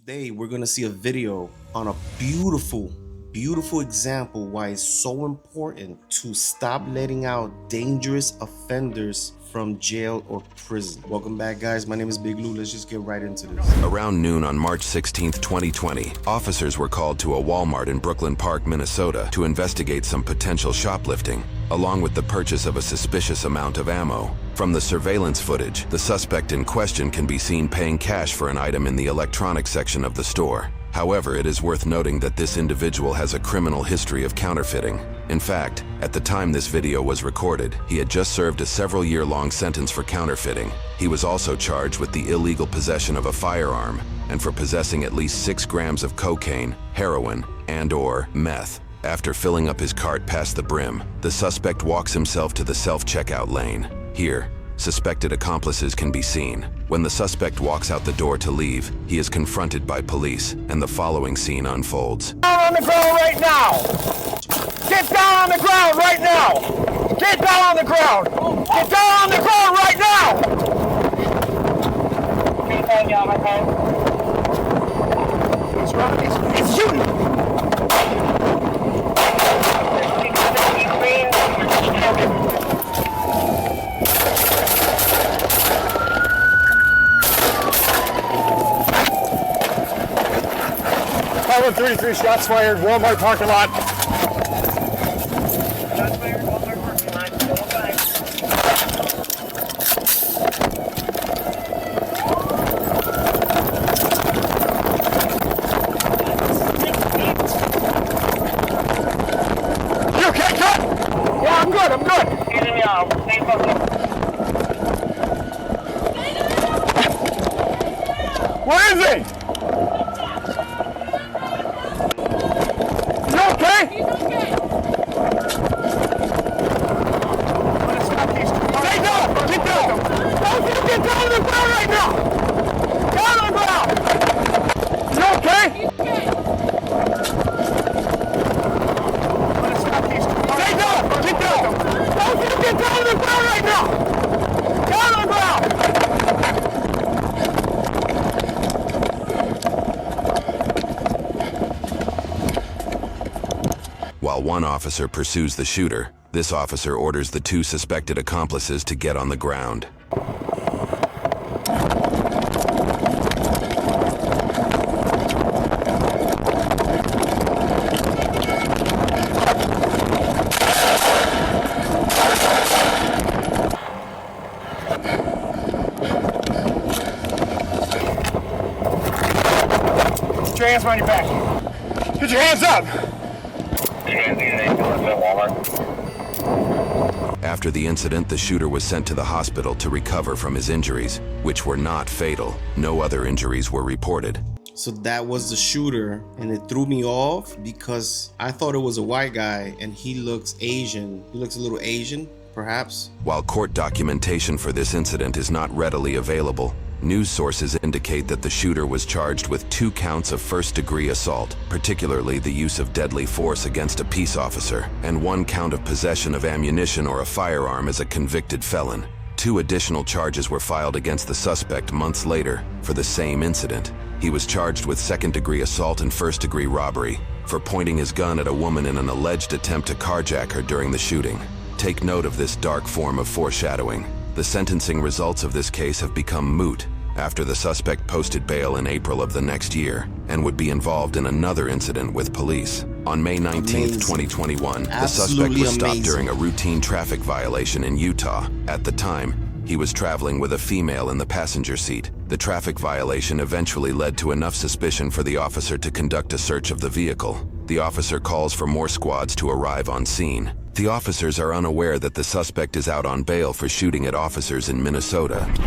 Today we're gonna see a video on a beautiful example why it's so important to stop letting out dangerous offenders from jail or prison. Welcome back, guys. My name is Big Lou. Let's just get right into this. Around noon on March 16, 2020, officers were called to a Walmart in Brooklyn Park, Minnesota to investigate some potential shoplifting, along with the purchase of a suspicious amount of ammo. From the surveillance footage, the suspect in question can be seen paying cash for an item in the electronics section of the store. However, it is worth noting that this individual has a criminal history of counterfeiting. In fact, at the time this video was recorded, he had just served a several-year-long sentence for counterfeiting. He was also charged with the illegal possession of a firearm and for possessing at least 6 grams of cocaine, heroin, and/or meth. After filling up his cart past the brim, the suspect walks himself to the self-checkout lane. Here, suspected accomplices can be seen. When the suspect walks out the door to leave, he is confronted by police, and the following scene unfolds. Down on the ground right now! Get down on the ground right now! Get down on the ground! Get down on the ground right now! It's shooting! Pilot 33, shots fired, Walmart parking lot. Shots fired, Walmart parking lot, go by. You okay, cut? Yeah, I'm good. Where is he? Okay? He's okay. Stay down! Get down! Get down on the ground right now! Down on the ground! You okay? Stay down! Get down! Get down on the ground right now! Down on the ground! While one officer pursues the shooter, this officer orders the 2 suspected accomplices to get on the ground. Put your hands behind your back. Put your hands up! After the incident, the shooter was sent to the hospital to recover from his injuries, which were not fatal. No other injuries were reported. So that was the shooter, and it threw me off because I thought it was a white guy and he looks Asian. He looks a little Asian, perhaps. While court documentation for this incident is not readily available, news sources indicate that the shooter was charged with 2 counts of first-degree assault, particularly the use of deadly force against a peace officer, and 1 count of possession of ammunition or a firearm as a convicted felon. 2 additional charges were filed against the suspect months later for the same incident. He was charged with second-degree assault and first-degree robbery for pointing his gun at a woman in an alleged attempt to carjack her during the shooting. Take note of this dark form of foreshadowing. The sentencing results of this case have become moot after the suspect posted bail in April of the next year and would be involved in another incident with police. On May 19, 2021, the suspect was stopped during a routine traffic violation in Utah. At the time, he was traveling with a female in the passenger seat. The traffic violation eventually led to enough suspicion for the officer to conduct a search of the vehicle. The officer calls for more squads to arrive on scene. The officers are unaware that the suspect is out on bail for shooting at officers in Minnesota. So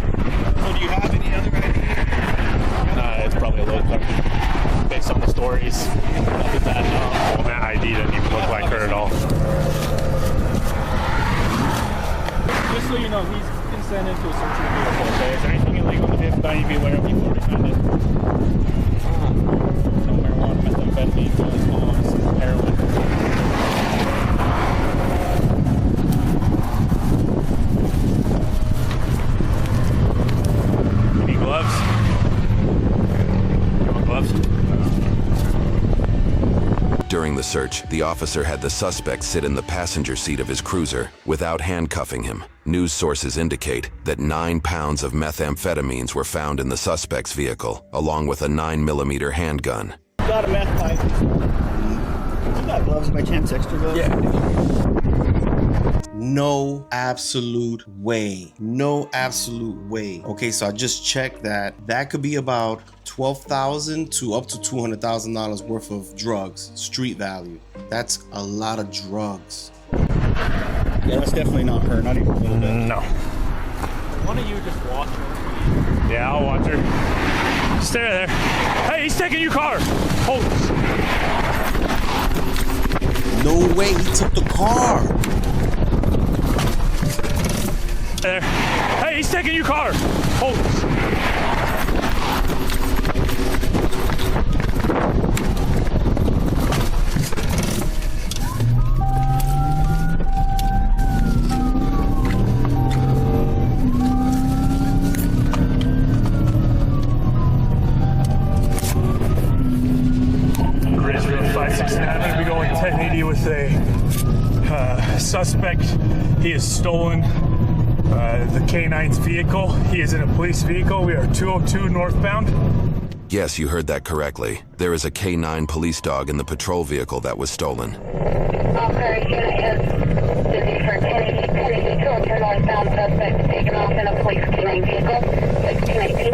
do you have any other idea? It's probably a low car. Based on the stories, nothing bad. Well, that ID doesn't even look like her at all. Just so you know, he's consented to a search of the vehicle. Okay, is there anything illegal with him that I need to be aware of before we find it? No marijuana, methamphetamine, heroin. handcuffs. During the search, the officer had the suspect sit in the passenger seat of his cruiser without handcuffing him. News sources indicate that 9 pounds of methamphetamines were found in the suspect's vehicle, along with a 9mm handgun. Got a meth pipe. You got gloves by chance, extra gloves? Yeah. No absolute way. No absolute way. Okay, so I just checked that. That could be about $12,000 to up to $200,000 worth of drugs, street value. That's a lot of drugs. Yeah, that's definitely not her. Not even a little bit. No. Why don't you just watch her? Yeah, I'll watch her. Stay there. Hey, he's taking your car. Hold. No way, he took the car. There. Hey, he's taking your car. Hold. With a suspect. He has stolen the K9's vehicle. He is in a police vehicle. We are 202 northbound. Yes, you heard that correctly. There is a K9 police dog in the patrol vehicle that was stolen. Officer unit is busy for 1080 202 northbound. Suspect taken off in a police K9 vehicle. 1618.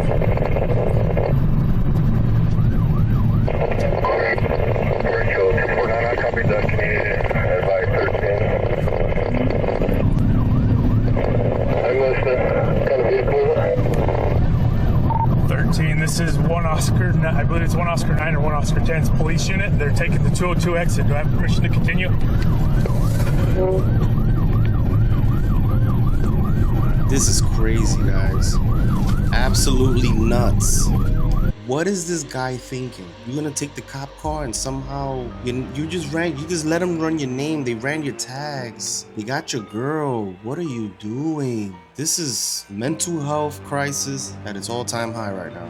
Rachel 249, I copied that Canadian by 13. I'm listening. Got a vehicle? 13. This is one Oscar. I believe it's one Oscar 9 or one Oscar 10's police unit. They're taking the 202 exit. Do I have permission to continue? This is crazy, guys. Absolutely nuts. What is this guy thinking? You're gonna take the cop car and somehow you just let them run your name. They ran your tags. They got your girl. What are you doing? This is mental health crisis at its all-time high right now.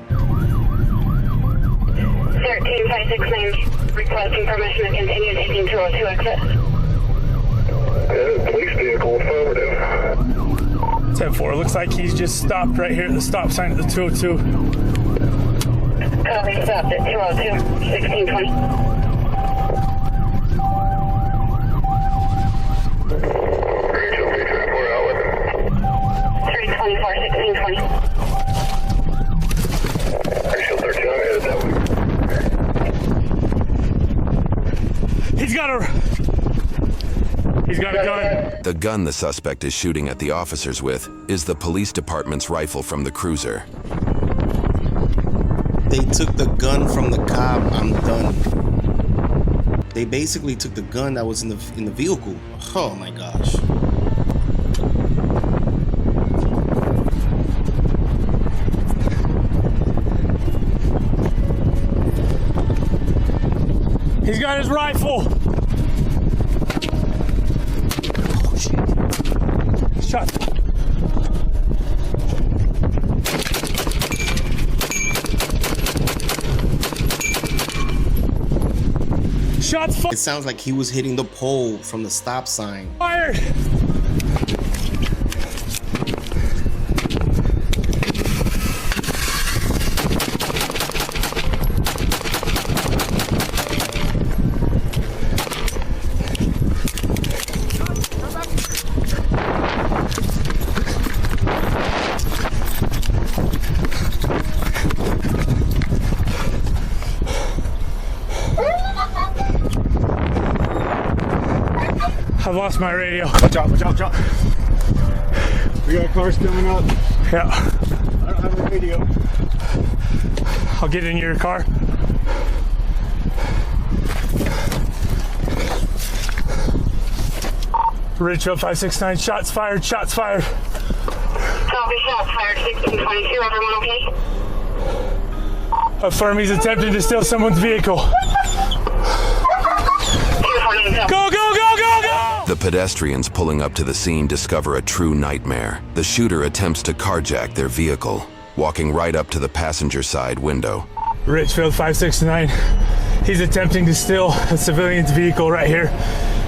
13569 requesting permission to continue taking 202 exit. Police vehicle affirmative. 10-4. Looks like he's just stopped right here at the stop sign at the 202. Copy, stopped at 202, 1620. Rachel 334 out with 324, 1620. Rachel 13, I'm headed that way. He's got a gun. The gun the suspect is shooting at the officers with is the police department's rifle from the cruiser. They took the gun from the cop. I'm done. They basically took the gun that was in the vehicle. Oh my gosh. He's got his rifle. Oh shit. Shot. Shots fired. It sounds like he was hitting the pole from the stop sign. Fired. I've lost my radio. Watch out, watch out, watch out. We got cars coming up. Yeah. I don't have a radio. I'll get in your car. Ridgeville 569, shots fired, shots fired. Copy, shots fired, 1622, everyone okay? Affirm he's attempting to steal someone's vehicle. 249, Go, go, go, go, go! The pedestrians pulling up to the scene discover a true nightmare. The shooter attempts to carjack their vehicle, walking right up to the passenger side window. Richfield 569. He's attempting to steal a civilian's vehicle right here.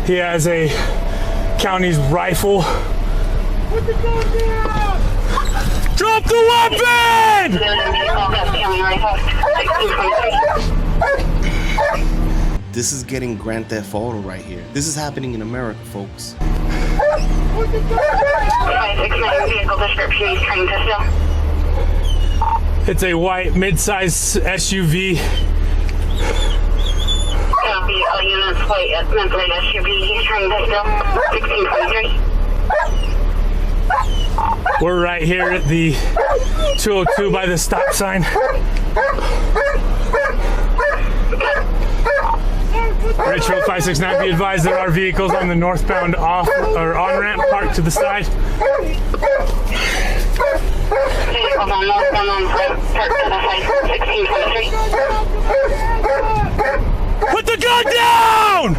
He has a county's rifle. Put the gun down! Drop the weapon! This is getting Grand Theft Auto right here. This is happening in America, folks. 569 vehicle description, he's trying to steal. It's a white mid-size SUV. Copy, all units, white mid-size SUV, he's trying to steal. 1623. We're right here at the 202 by the stop sign. Richfield 569, be advised there are vehicles on the northbound off or on-ramp parked to the side. Vehicles on northbound on-ramp parked to the side. 1623. Put the gun down!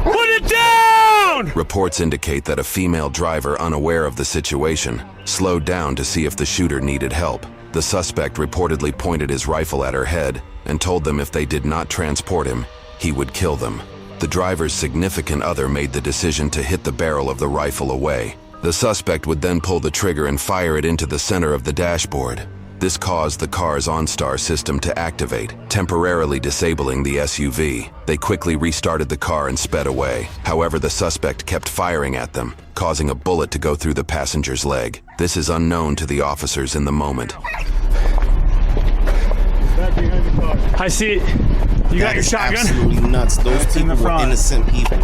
Put it down! Reports indicate that a female driver, unaware of the situation, slowed down to see if the shooter needed help. The suspect reportedly pointed his rifle at her head and told them if they did not transport him, he would kill them. The driver's significant other made the decision to hit the barrel of the rifle away. The suspect would then pull the trigger and fire it into the center of the dashboard. This caused the car's OnStar system to activate, temporarily disabling the SUV. They quickly restarted the car and sped away. However, the suspect kept firing at them, causing a bullet to go through the passenger's leg. This is unknown to the officers in the moment. I see it. You got your shotgun? Absolutely nuts. Those people were innocent people.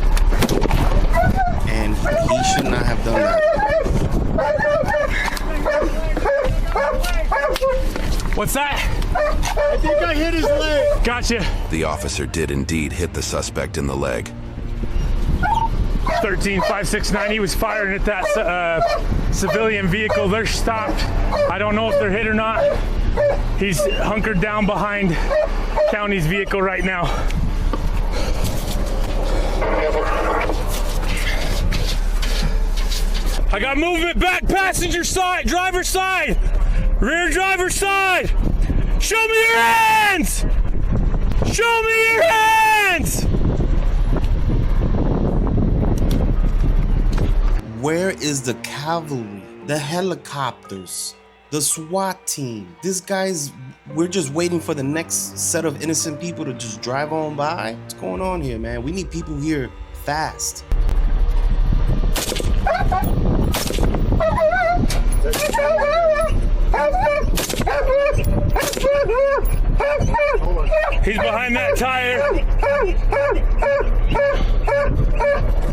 And he should not have done that. What's that? I think I hit his leg. Gotcha. The officer did indeed hit the suspect in the leg. 13569, he was firing at that civilian vehicle. They're stopped. I don't know if they're hit or not. He's hunkered down behind county's vehicle right now. I got movement back passenger side, driver's side, rear driver's side. Show me your hands! Show me your hands! Where is the cavalry, the helicopters, the SWAT team? We're just waiting for the next set of innocent people to just drive on by. What's going on here, man? We need people here fast. He's behind that tire.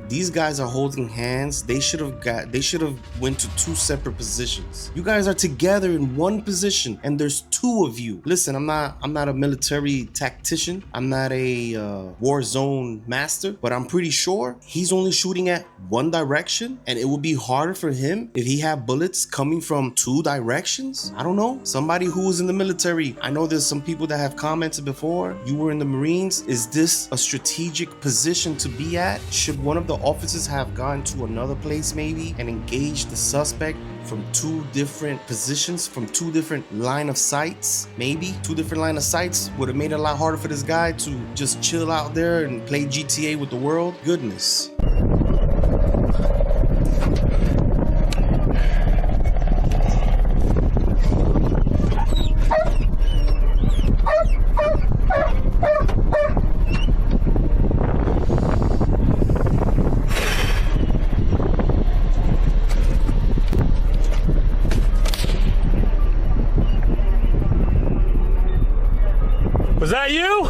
These guys are holding hands. They should have went to two separate positions. You guys are together in one position and there's two of you. Listen, I'm not a military tactician. I'm not a war zone master, but I'm pretty sure he's only shooting at one direction and it would be harder for him if he had bullets coming from two directions. I don't know. Somebody who was in the military. I know there's some people that have commented before. You were in the Marines. Is this a strategic position to be at? Should one of the officers have gone to another place maybe and engaged the suspect from two different positions, from two different line of sights? Maybe two different line of sights would have made it a lot harder for this guy to just chill out there and play GTA with the world. Goodness. Was that you?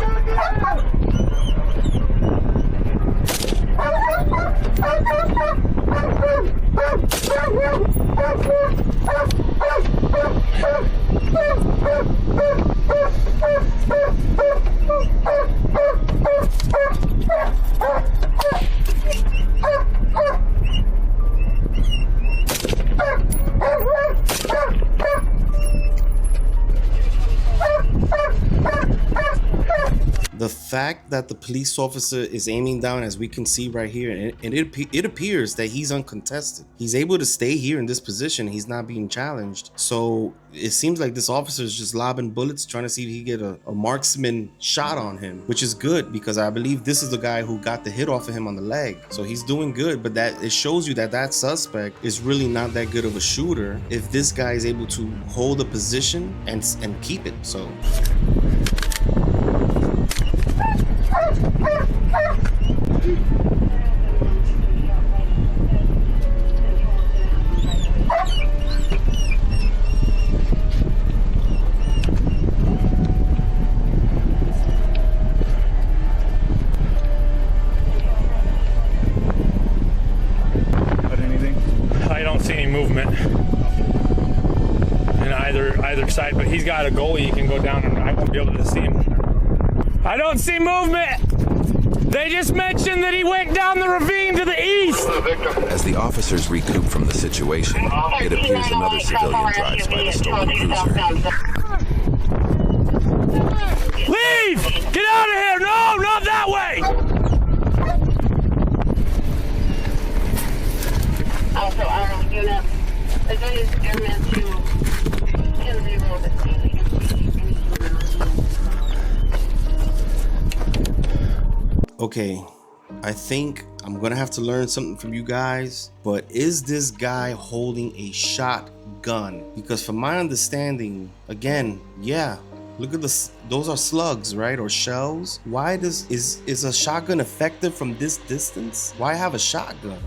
The fact that the police officer is aiming down, as we can see right here, and it appears that he's uncontested. He's able to stay here in this position. He's not being challenged. So it seems like this officer is just lobbing bullets, trying to see if he get a marksman shot on him, which is good because I believe this is the guy who got the hit off of him on the leg. So he's doing good, but that it shows you that that suspect is really not that good of a shooter if this guy is able to hold a position and keep it. So movement in either side, but he's got a goalie. He can go down and I won't be able to see him. I don't see movement. They just mentioned that he went down the ravine to the east. As the officers recoup from the situation, it appears another civilian drives by the stolen cruiser. Leave! Get out of here! No, not that way! Also, unit, advised airman to Kennedy Road. okay, I think I'm gonna have to learn something from you guys, but is this guy holding a shotgun? Because from my understanding, again, yeah, look at this, those are slugs, right, or shells. Why is a shotgun effective from this distance? Why have a shotgun?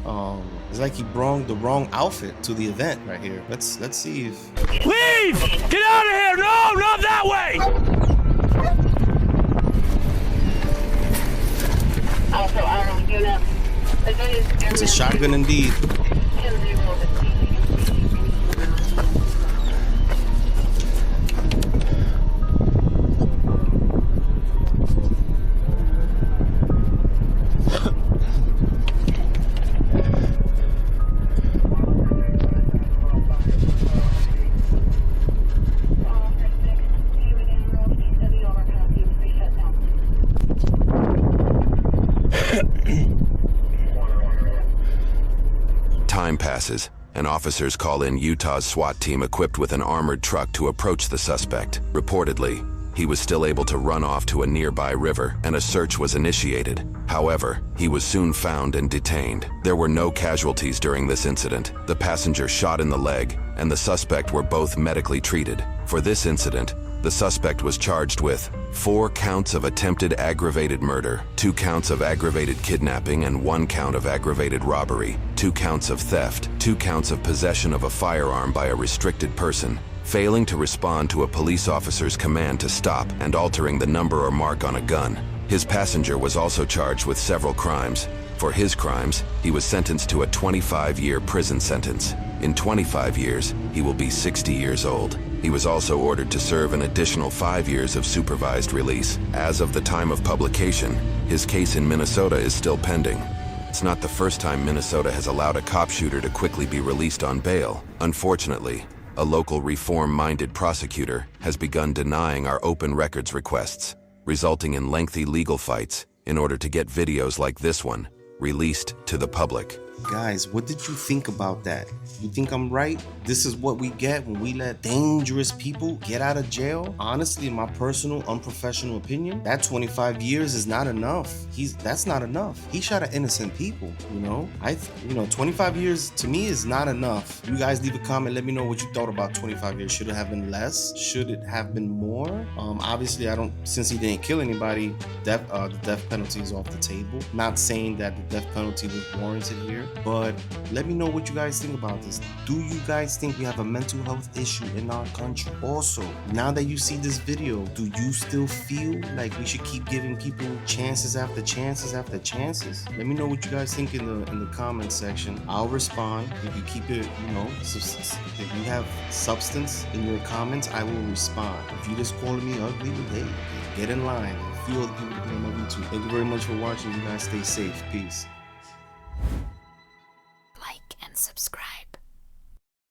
It's like he brought the wrong outfit to the event right here. Let's see if leave! Get out of here! No, not that way! Also, unit, advised it's a shotgun indeed. Kennedy Road. Time passes, and officers call in Utah's SWAT team equipped with an armored truck to approach the suspect. Reportedly, he was still able to run off to a nearby river, and a search was initiated. However, he was soon found and detained. There were no casualties during this incident. The passenger shot in the leg, and the suspect were both medically treated. For this incident, the suspect was charged with 4 counts of attempted aggravated murder, 2 counts of aggravated kidnapping, and 1 count of aggravated robbery, 2 counts of theft, 2 counts of possession of a firearm by a restricted person, failing to respond to a police officer's command to stop, and altering the number or mark on a gun. His passenger was also charged with several crimes. For his crimes, he was sentenced to a 25-year prison sentence. In 25 years, he will be 60 years old. He was also ordered to serve an additional 5 years of supervised release. As of the time of publication, his case in Minnesota is still pending. It's not the first time Minnesota has allowed a cop shooter to quickly be released on bail. Unfortunately, a local reform-minded prosecutor has begun denying our open records requests, resulting in lengthy legal fights in order to get videos like this one released to the public. Guys, what did you think about that? You think I'm right? This is what we get when we let dangerous people get out of jail? Honestly, in my personal, unprofessional opinion, that 25 years is not enough. That's not enough. He shot at innocent people, you know? 25 years to me is not enough. You guys leave a comment, let me know what you thought about 25 years. Should it have been less? Should it have been more? Obviously, since he didn't kill anybody, the death penalty is off the table. Not saying that the death penalty was warranted here, but let me know what you guys think about this. Do you guys think we have a mental health issue in our country? Also, now that you see this video, do you still feel like we should keep giving people chances after chances after chances? Let me know what you guys think in the comment section. I'll respond. If you keep it, if you have substance in your comments, I will respond. If you just calling me ugly, hey, get in line. A few other people are love you too. Thank you very much for watching. You guys stay safe. Peace.